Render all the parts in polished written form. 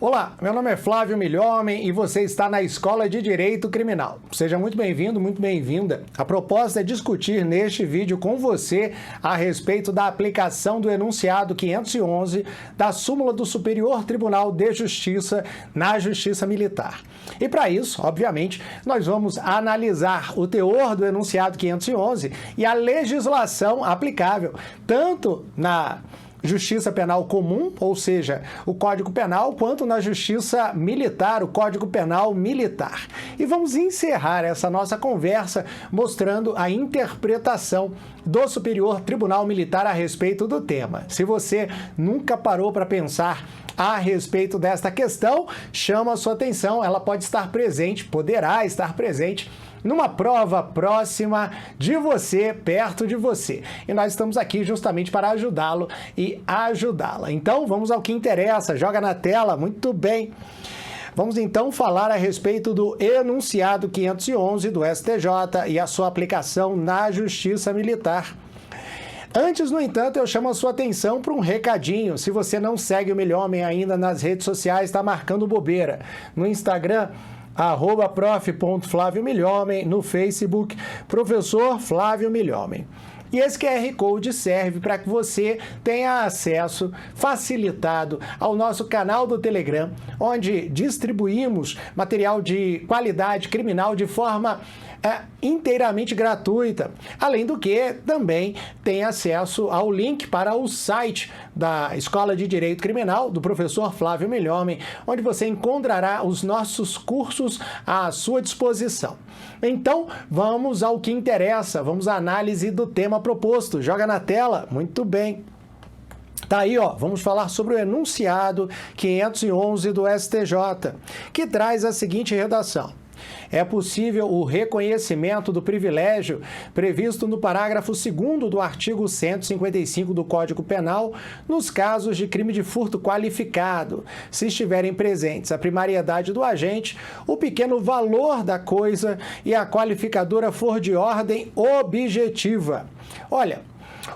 Olá, meu nome é Flávio Milhomem e você está na Escola de Direito Criminal. Seja muito bem-vindo, muito bem-vinda. A proposta é discutir neste vídeo com você a respeito da aplicação do enunciado 511 da súmula do Superior Tribunal de Justiça na Justiça Militar. E para isso, obviamente, nós vamos analisar o teor do enunciado 511 e a legislação aplicável, tanto na Justiça Penal Comum, ou seja, o Código Penal, quanto na Justiça Militar, o Código Penal Militar. E vamos encerrar essa nossa conversa mostrando a interpretação do Superior Tribunal Militar a respeito do tema. Se você nunca parou para pensar a respeito desta questão, chama a sua atenção, ela pode estar presente, poderá estar presente numa prova próxima de você, perto de você. E nós estamos aqui justamente para ajudá-lo e ajudá-la. Então, vamos ao que interessa. Joga na tela. Muito bem. Vamos então falar a respeito do enunciado 511 do STJ e a sua aplicação na Justiça Militar. Antes, no entanto, eu chamo a sua atenção para um recadinho. Se você não segue o Milhomem ainda nas redes sociais, está marcando bobeira. No Instagram, @prof.flaviomilhomem, no Facebook, professor Flávio Milhomem. E esse QR Code serve para que você tenha acesso facilitado ao nosso canal do Telegram, onde distribuímos material de qualidade criminal de forma inteiramente gratuita. Além do que, também tem acesso ao link para o site da Escola de Direito Criminal, do professor Flávio Milhomem, onde você encontrará os nossos cursos à sua disposição. Então, vamos ao que interessa, vamos à análise do tema proposto. Joga na tela. Muito bem. Tá aí, ó, vamos falar sobre o enunciado 511 do STJ, que traz a seguinte redação. É possível o reconhecimento do privilégio previsto no parágrafo 2º do artigo 155 do Código Penal nos casos de crime de furto qualificado, se estiverem presentes a primariedade do agente, o pequeno valor da coisa e a qualificadora for de ordem objetiva. Olha,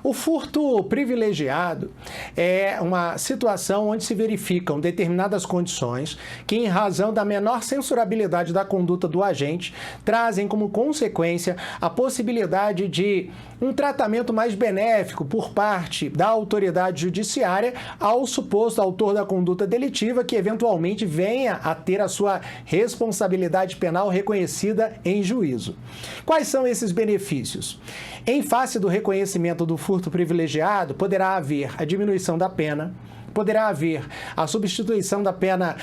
o furto privilegiado é uma situação onde se verificam determinadas condições que, em razão da menor censurabilidade da conduta do agente, trazem como consequência a possibilidade de um tratamento mais benéfico por parte da autoridade judiciária ao suposto autor da conduta delitiva que eventualmente venha a ter a sua responsabilidade penal reconhecida em juízo. Quais são esses benefícios? Em face do reconhecimento do furto privilegiado, poderá haver a diminuição da pena, poderá haver a substituição da pena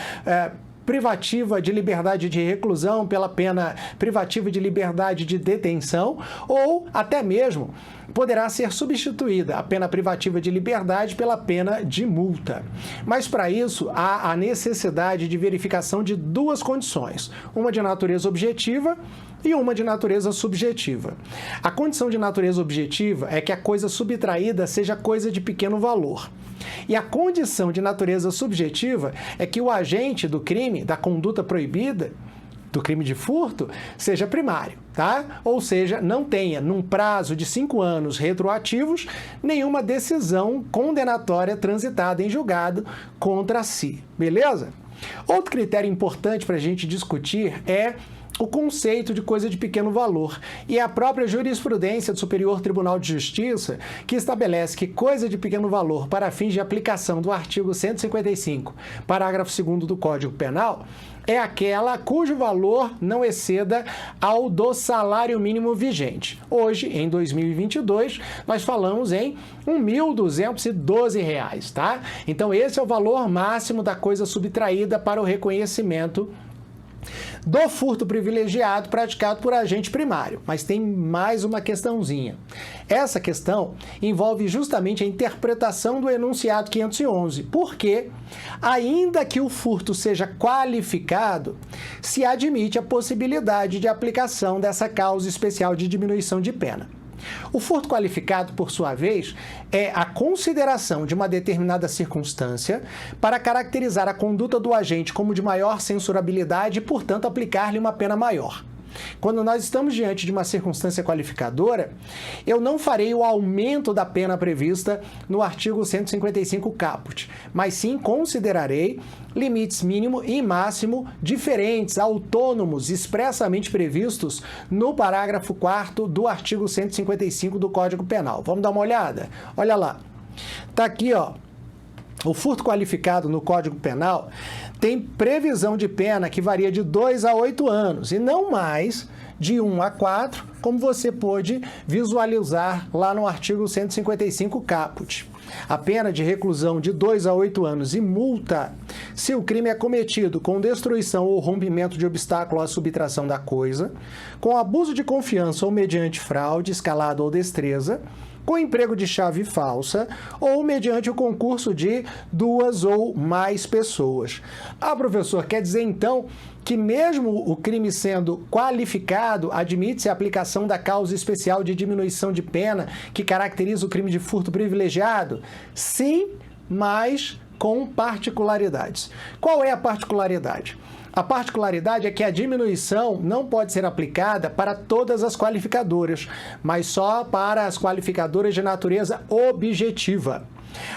privativa de liberdade de reclusão pela pena privativa de liberdade de detenção, ou até mesmo poderá ser substituída a pena privativa de liberdade pela pena de multa. Mas para isso há a necessidade de verificação de duas condições, uma de natureza objetiva e uma de natureza subjetiva. A condição de natureza objetiva é que a coisa subtraída seja coisa de pequeno valor. E a condição de natureza subjetiva é que o agente do crime, da conduta proibida, do crime de furto, seja primário, tá? Ou seja, não tenha, num prazo de 5 anos retroativos, nenhuma decisão condenatória transitada em julgado contra si, beleza? Outro critério importante para a gente discutir é o conceito de coisa de pequeno valor e a própria jurisprudência do Superior Tribunal de Justiça que estabelece que coisa de pequeno valor para fins de aplicação do artigo 155, parágrafo 2º do Código Penal, é aquela cujo valor não exceda ao do salário mínimo vigente. Hoje, em 2022, nós falamos em R$ 1.212, tá? Então, esse é o valor máximo da coisa subtraída para o reconhecimento do furto privilegiado praticado por agente primário. Mas tem mais uma questãozinha. Essa questão envolve justamente a interpretação do enunciado 511, porque, ainda que o furto seja qualificado, se admite a possibilidade de aplicação dessa causa especial de diminuição de pena. O furto qualificado, por sua vez, é a consideração de uma determinada circunstância para caracterizar a conduta do agente como de maior censurabilidade e, portanto, aplicar-lhe uma pena maior. quando nós estamos diante de uma circunstância qualificadora, eu não farei o aumento da pena prevista no artigo 155 caput, mas sim considerarei limites mínimo e máximo diferentes, autônomos, expressamente previstos no parágrafo 4º do artigo 155 do Código Penal. Vamos dar uma olhada? Olha lá. Tá aqui, ó. O furto qualificado no Código Penal tem previsão de pena que varia de 2 a 8 anos e não mais de 1 a 4, como você pôde visualizar lá no artigo 155 caput. A pena de reclusão de 2 a 8 anos e multa se o crime é cometido com destruição ou rompimento de obstáculo à subtração da coisa, com abuso de confiança ou mediante fraude, escalado ou destreza, com emprego de chave falsa ou mediante o concurso de 2 ou mais pessoas. Ah, professor, quer dizer então que mesmo o crime sendo qualificado, admite-se a aplicação da causa especial de diminuição de pena que caracteriza o crime de furto privilegiado? Sim, mas com particularidades. Qual é a particularidade? A particularidade é que a diminuição não pode ser aplicada para todas as qualificadoras, mas só para as qualificadoras de natureza objetiva.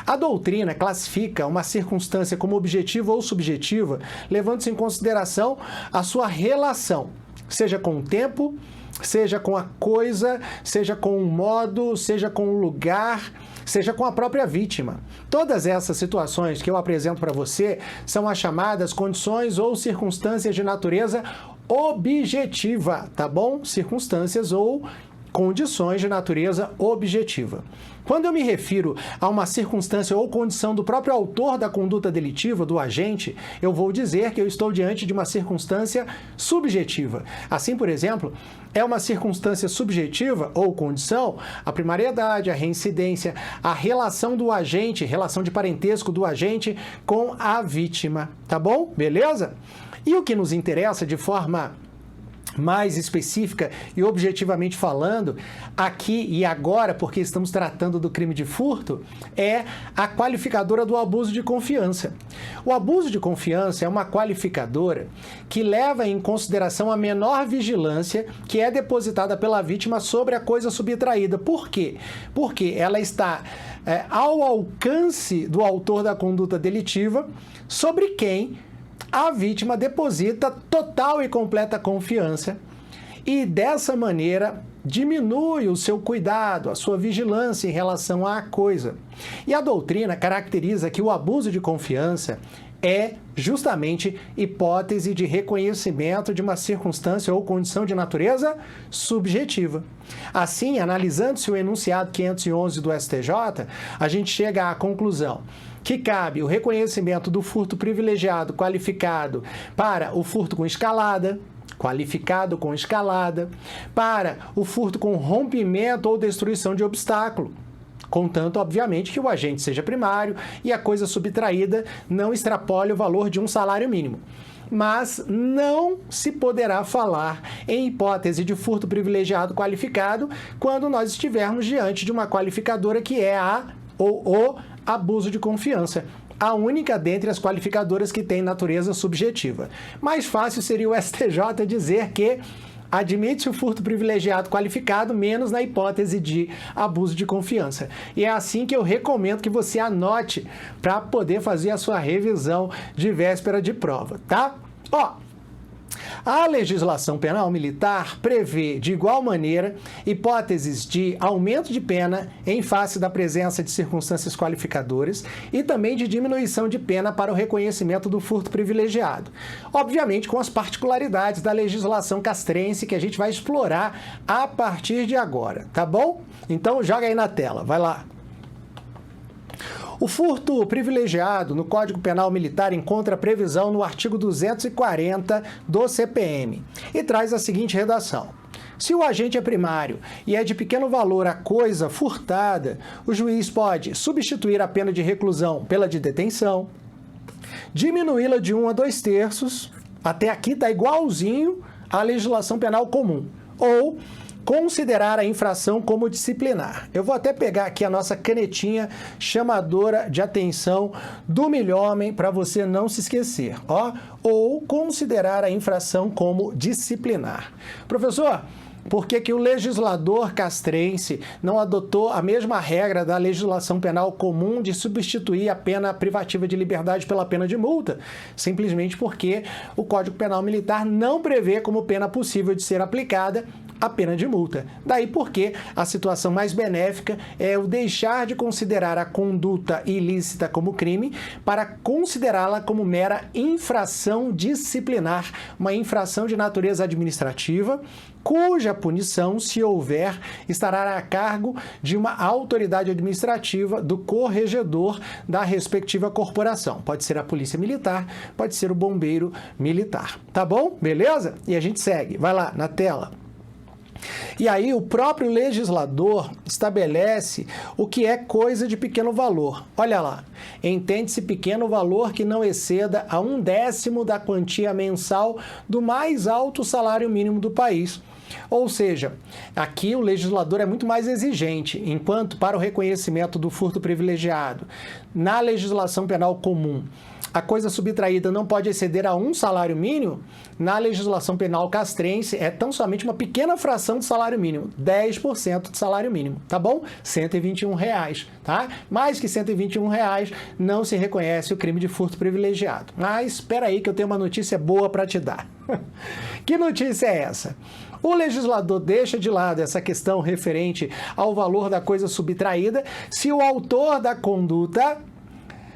A doutrina classifica uma circunstância como objetiva ou subjetiva, levando-se em consideração a sua relação, seja com o tempo, seja com a coisa, seja com o modo, seja com o lugar, seja com a própria vítima. Todas essas situações que eu apresento para você são as chamadas condições ou circunstâncias de natureza objetiva, tá bom? Circunstâncias ou condições de natureza objetiva. Quando eu me refiro a uma circunstância ou condição do próprio autor da conduta delitiva, do agente, eu vou dizer que eu estou diante de uma circunstância subjetiva. Assim, por exemplo, é uma circunstância subjetiva ou condição a primariedade, a reincidência, a relação do agente, relação de parentesco do agente com a vítima, tá bom? Beleza? E o que nos interessa de forma mais específica e objetivamente falando, aqui e agora, porque estamos tratando do crime de furto, é a qualificadora do abuso de confiança. O abuso de confiança é uma qualificadora que leva em consideração a menor vigilância que é depositada pela vítima sobre a coisa subtraída. Por quê? Porque ela está ao alcance do autor da conduta delitiva, sobre quem a vítima deposita total e completa confiança e, dessa maneira, diminui o seu cuidado, a sua vigilância em relação à coisa. E a doutrina caracteriza que o abuso de confiança é justamente hipótese de reconhecimento de uma circunstância ou condição de natureza subjetiva. Assim, analisando-se o enunciado 511 do STJ, a gente chega à conclusão que cabe o reconhecimento do furto privilegiado qualificado para o furto com escalada, qualificado com escalada, para o furto com rompimento ou destruição de obstáculo, contanto, obviamente, que o agente seja primário e a coisa subtraída não extrapole o valor de um salário mínimo. Mas não se poderá falar em hipótese de furto privilegiado qualificado quando nós estivermos diante de uma qualificadora que é o abuso de confiança, a única dentre as qualificadoras que tem natureza subjetiva. Mais fácil seria o STJ dizer que admite o furto privilegiado qualificado, menos na hipótese de abuso de confiança. E é assim que eu recomendo que você anote para poder fazer a sua revisão de véspera de prova, tá? Ó, a legislação penal militar prevê, de igual maneira, hipóteses de aumento de pena em face da presença de circunstâncias qualificadoras e também de diminuição de pena para o reconhecimento do furto privilegiado. Obviamente, com as particularidades da legislação castrense que a gente vai explorar a partir de agora, tá bom? Então, joga aí na tela, vai lá. O furto privilegiado no Código Penal Militar encontra previsão no artigo 240 do CPM e traz a seguinte redação. Se o agente é primário e é de pequeno valor a coisa furtada, o juiz pode substituir a pena de reclusão pela de detenção, diminuí-la de 1 a 2/3, até aqui está igualzinho à legislação penal comum, ou considerar a infração como disciplinar. Eu vou até pegar aqui a nossa canetinha chamadora de atenção do milhomem para você não se esquecer, ó. Ou considerar a infração como disciplinar. Professor, por que o legislador castrense não adotou a mesma regra da legislação penal comum de substituir a pena privativa de liberdade pela pena de multa? Simplesmente porque o Código Penal Militar não prevê como pena possível de ser aplicada a pena de multa. Daí porque a situação mais benéfica é o deixar de considerar a conduta ilícita como crime para considerá-la como mera infração disciplinar, uma infração de natureza administrativa, cuja punição, se houver, estará a cargo de uma autoridade administrativa do corregedor da respectiva corporação. Pode ser a Polícia Militar, pode ser o Bombeiro Militar. Tá bom? Beleza? E a gente segue. Vai lá, na tela. E aí o próprio legislador estabelece o que é coisa de pequeno valor. Olha lá, entende-se pequeno valor que não exceda a 1/10 da quantia mensal do mais alto salário mínimo do país. Ou seja, aqui o legislador é muito mais exigente, enquanto para o reconhecimento do furto privilegiado, na legislação penal comum, a coisa subtraída não pode exceder a 1 salário mínimo, na legislação penal castrense é tão somente uma pequena fração de salário mínimo, 10% de salário mínimo, tá bom? R$ 121, tá? Mais que R$ 121 não se reconhece o crime de furto privilegiado. Mas espera aí que eu tenho uma notícia boa para te dar. Que notícia é essa? O legislador deixa de lado essa questão referente ao valor da coisa subtraída se o autor da conduta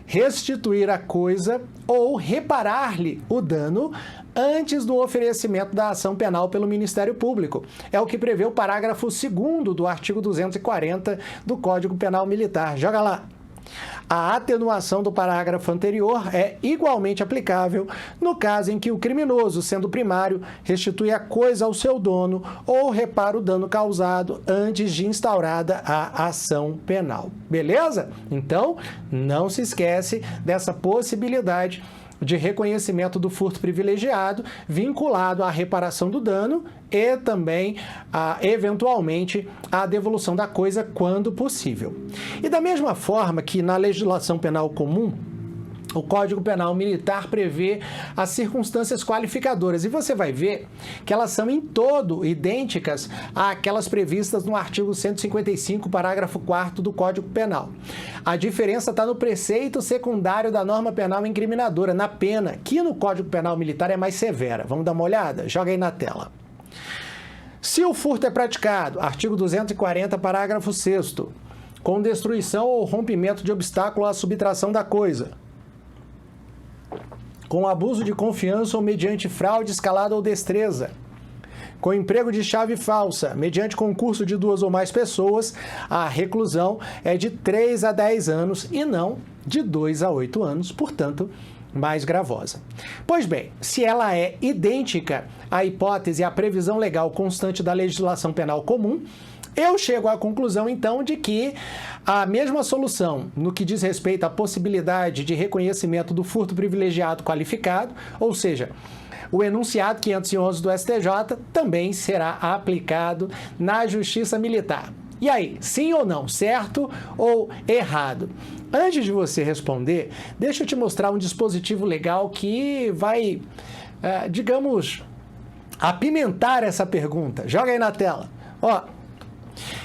restituir a coisa ou reparar-lhe o dano antes do oferecimento da ação penal pelo Ministério Público. É o que prevê o parágrafo 2º do artigo 240 do Código Penal Militar. Joga lá. A atenuação do parágrafo anterior é igualmente aplicável no caso em que o criminoso, sendo primário, restitui a coisa ao seu dono ou repara o dano causado antes de instaurada a ação penal. Beleza? Então, não se esquece dessa possibilidade de reconhecimento do furto privilegiado vinculado à reparação do dano e também, eventualmente, à devolução da coisa quando possível. E da mesma forma que na legislação penal comum, o Código Penal Militar prevê as circunstâncias qualificadoras e você vai ver que elas são em todo idênticas àquelas previstas no artigo 155, parágrafo 4º do Código Penal. A diferença está no preceito secundário da norma penal incriminadora, na pena, que no Código Penal Militar é mais severa. Vamos dar uma olhada? Joga aí na tela. Se o furto é praticado, artigo 240, parágrafo 6º, com destruição ou rompimento de obstáculo à subtração da coisa, com abuso de confiança ou mediante fraude, escalada ou destreza, com emprego de chave falsa, mediante concurso de 2 ou mais pessoas, a reclusão é de 3 a 10 anos e não de 2 a 8 anos, portanto, mais gravosa. Pois bem, se ela é idêntica à hipótese e à previsão legal constante da legislação penal comum, eu chego à conclusão, então, de que a mesma solução no que diz respeito à possibilidade de reconhecimento do furto privilegiado qualificado, ou seja, o enunciado 511 do STJ, também será aplicado na Justiça Militar. E aí, sim ou não, certo ou errado? Antes de você responder, deixa eu te mostrar um dispositivo legal que vai, digamos, apimentar essa pergunta. Joga aí na tela. Ó,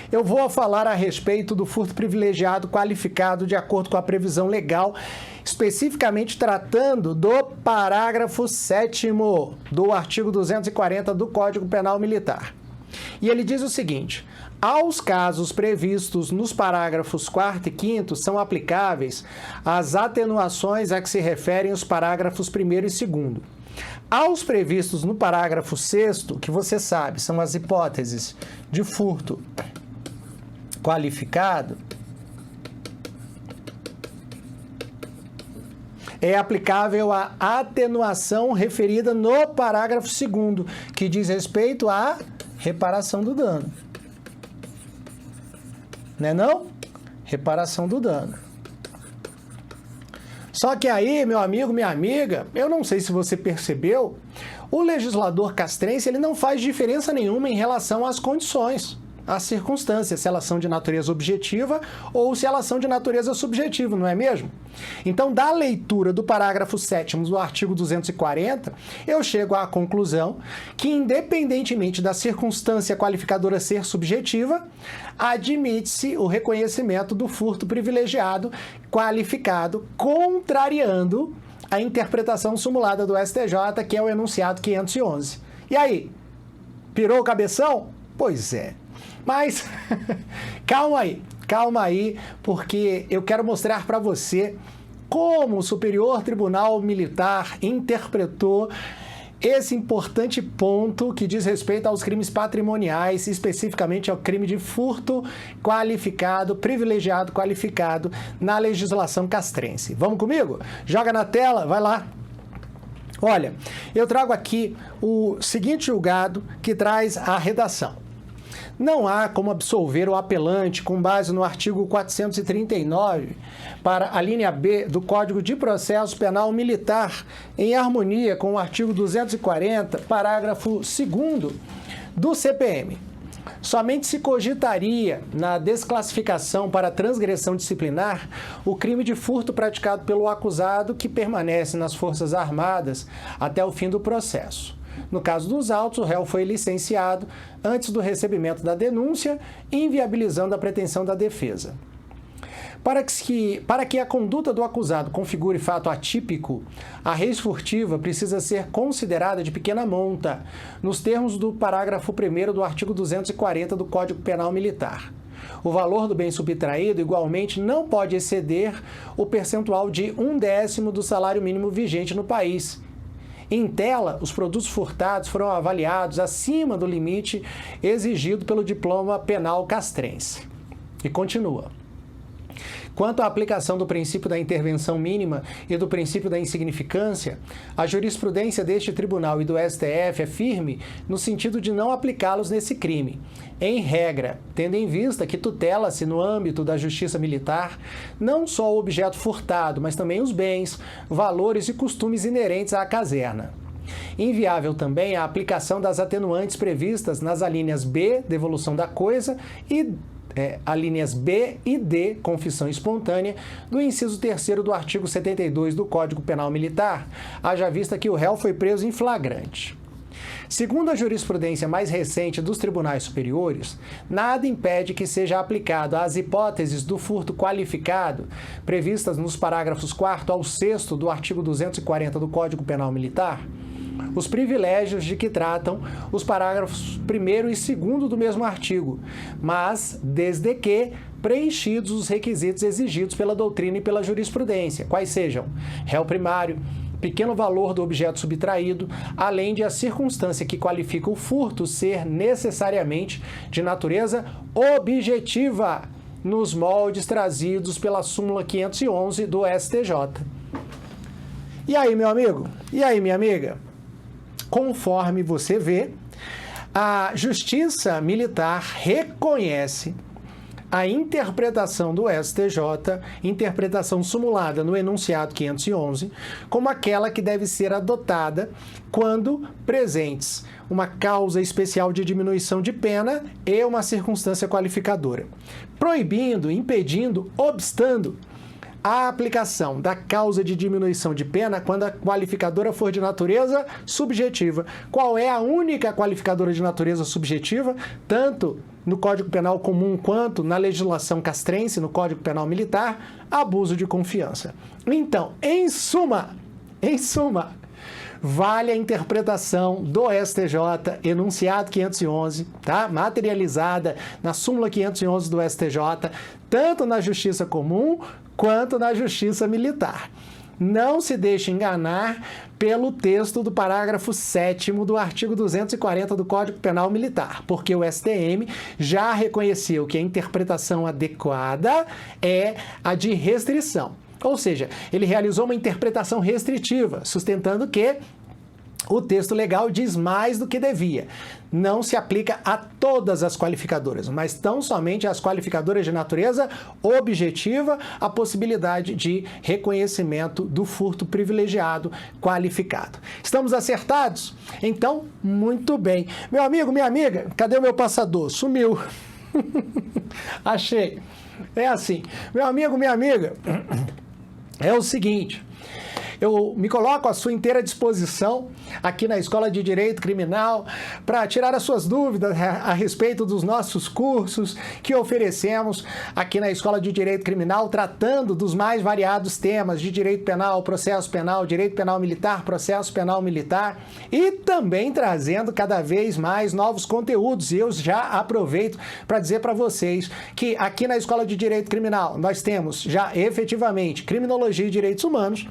eu vou falar a respeito do furto privilegiado qualificado de acordo com a previsão legal, especificamente tratando do parágrafo 7º do artigo 240 do Código Penal Militar. E ele diz o seguinte: aos casos previstos nos parágrafos 4º e 5º são aplicáveis as atenuações a que se referem os parágrafos 1º e 2º. Aos previstos no parágrafo 6º, que você sabe, são as hipóteses de furto qualificado, é aplicável a atenuação referida no parágrafo 2º, que diz respeito à reparação do dano. Não é não? Reparação do dano. Só que aí, meu amigo, minha amiga, eu não sei se você percebeu, o legislador castrense ele não faz diferença nenhuma em relação às condições, às circunstâncias, se elas são de natureza objetiva ou se elas são de natureza subjetiva, não é mesmo? Então, da leitura do parágrafo 7º do artigo 240, eu chego à conclusão que, independentemente da circunstância qualificadora ser subjetiva, admite-se o reconhecimento do furto privilegiado qualificado, contrariando a interpretação sumulada do STJ, que é o enunciado 511. E aí? Pirou o cabeção? Pois é. Mas calma aí, porque eu quero mostrar para você como o Superior Tribunal Militar interpretou esse importante ponto que diz respeito aos crimes patrimoniais, especificamente ao crime de furto qualificado, privilegiado qualificado na legislação castrense. Vamos comigo? Joga na tela, vai lá. Olha, eu trago aqui o seguinte julgado que traz a redação. Não há como absolver o apelante com base no artigo 439 para a linha B do Código de Processo Penal Militar, em harmonia com o artigo 240, parágrafo 2º do CPM. Somente se cogitaria na desclassificação para transgressão disciplinar o crime de furto praticado pelo acusado que permanece nas Forças Armadas até o fim do processo. No caso dos autos, o réu foi licenciado antes do recebimento da denúncia, inviabilizando a pretensão da defesa. Para que a conduta do acusado configure fato atípico, a res furtiva precisa ser considerada de pequena monta, nos termos do parágrafo 1º do artigo 240 do Código Penal Militar. O valor do bem subtraído, igualmente, não pode exceder o percentual de 1/10 do salário mínimo vigente no país. Em tela, os produtos furtados foram avaliados acima do limite exigido pelo diploma penal castrense. E continua. Quanto à aplicação do princípio da intervenção mínima e do princípio da insignificância, a jurisprudência deste tribunal e do STF é firme no sentido de não aplicá-los nesse crime. Em regra, tendo em vista que tutela-se no âmbito da justiça militar não só o objeto furtado, mas também os bens, valores e costumes inerentes à caserna. Inviável também a aplicação das atenuantes previstas nas alíneas B, devolução da coisa, e alíneas B e D, confissão espontânea, do inciso 3º do artigo 72 do Código Penal Militar, haja vista que o réu foi preso em flagrante. Segundo a jurisprudência mais recente dos tribunais superiores, nada impede que seja aplicado às hipóteses do furto qualificado, previstas nos parágrafos 4º ao 6º do artigo 240 do Código Penal Militar, os privilégios de que tratam os parágrafos 1º e 2º do mesmo artigo, mas desde que preenchidos os requisitos exigidos pela doutrina e pela jurisprudência, quais sejam réu primário, pequeno valor do objeto subtraído, além de a circunstância que qualifica o furto ser necessariamente de natureza objetiva, nos moldes trazidos pela súmula 511 do STJ. E aí, meu amigo? E aí, minha amiga? Conforme você vê, a Justiça Militar reconhece a interpretação do STJ, interpretação sumulada no enunciado 511, como aquela que deve ser adotada quando presentes uma causa especial de diminuição de pena e uma circunstância qualificadora, proibindo, impedindo, obstando a aplicação da causa de diminuição de pena quando a qualificadora for de natureza subjetiva. Qual é a única qualificadora de natureza subjetiva? Tanto no Código Penal Comum quanto na legislação castrense, no Código Penal Militar, abuso de confiança. Então, em suma, vale a interpretação do STJ, enunciado 511, tá? Materializada na súmula 511 do STJ, tanto na Justiça Comum quanto na Justiça Militar. Não se deixe enganar pelo texto do parágrafo 7º do artigo 240 do Código Penal Militar, porque o STM já reconheceu que a interpretação adequada é a de restrição. Ou seja, ele realizou uma interpretação restritiva, sustentando que o texto legal diz mais do que devia. Não se aplica a todas as qualificadoras, mas tão somente às qualificadoras de natureza objetiva a possibilidade de reconhecimento do furto privilegiado qualificado. Estamos acertados? Então, muito bem. Meu amigo, minha amiga, cadê o meu passador? Sumiu. Achei. É assim. Meu amigo, minha amiga, é o seguinte... Eu me coloco à sua inteira disposição aqui na Escola de Direito Criminal para tirar as suas dúvidas a respeito dos nossos cursos que oferecemos aqui na Escola de Direito Criminal, tratando dos mais variados temas de direito penal, processo penal, direito penal militar, processo penal militar e também trazendo cada vez mais novos conteúdos. E eu já aproveito para dizer para vocês que aqui na Escola de Direito Criminal nós temos já efetivamente Criminologia e Direitos Humanos,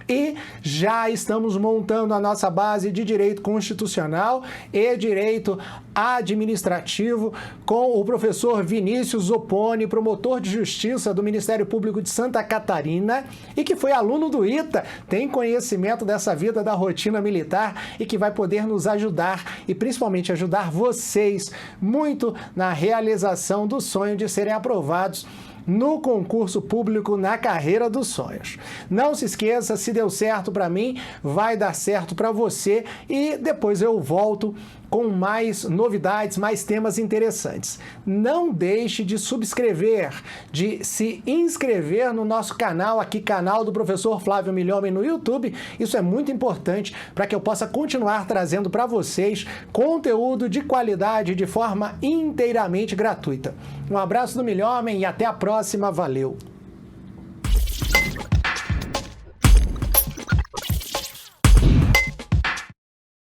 e já estamos montando a nossa base de direito constitucional e direito administrativo com o professor Vinícius Zopponi, promotor de justiça do Ministério Público de Santa Catarina e que foi aluno do ITA, tem conhecimento dessa vida da rotina militar e que vai poder nos ajudar e principalmente ajudar vocês muito na realização do sonho de serem aprovados no concurso público na carreira dos sonhos. Não se esqueça, se deu certo para mim, vai dar certo para você e depois eu volto com mais novidades, mais temas interessantes. Não deixe de subscrever, de se inscrever no nosso canal aqui, canal do professor Flávio Milhomem no YouTube. Isso é muito importante para que eu possa continuar trazendo para vocês conteúdo de qualidade de forma inteiramente gratuita. Um abraço do Milhomem e até a próxima. Valeu!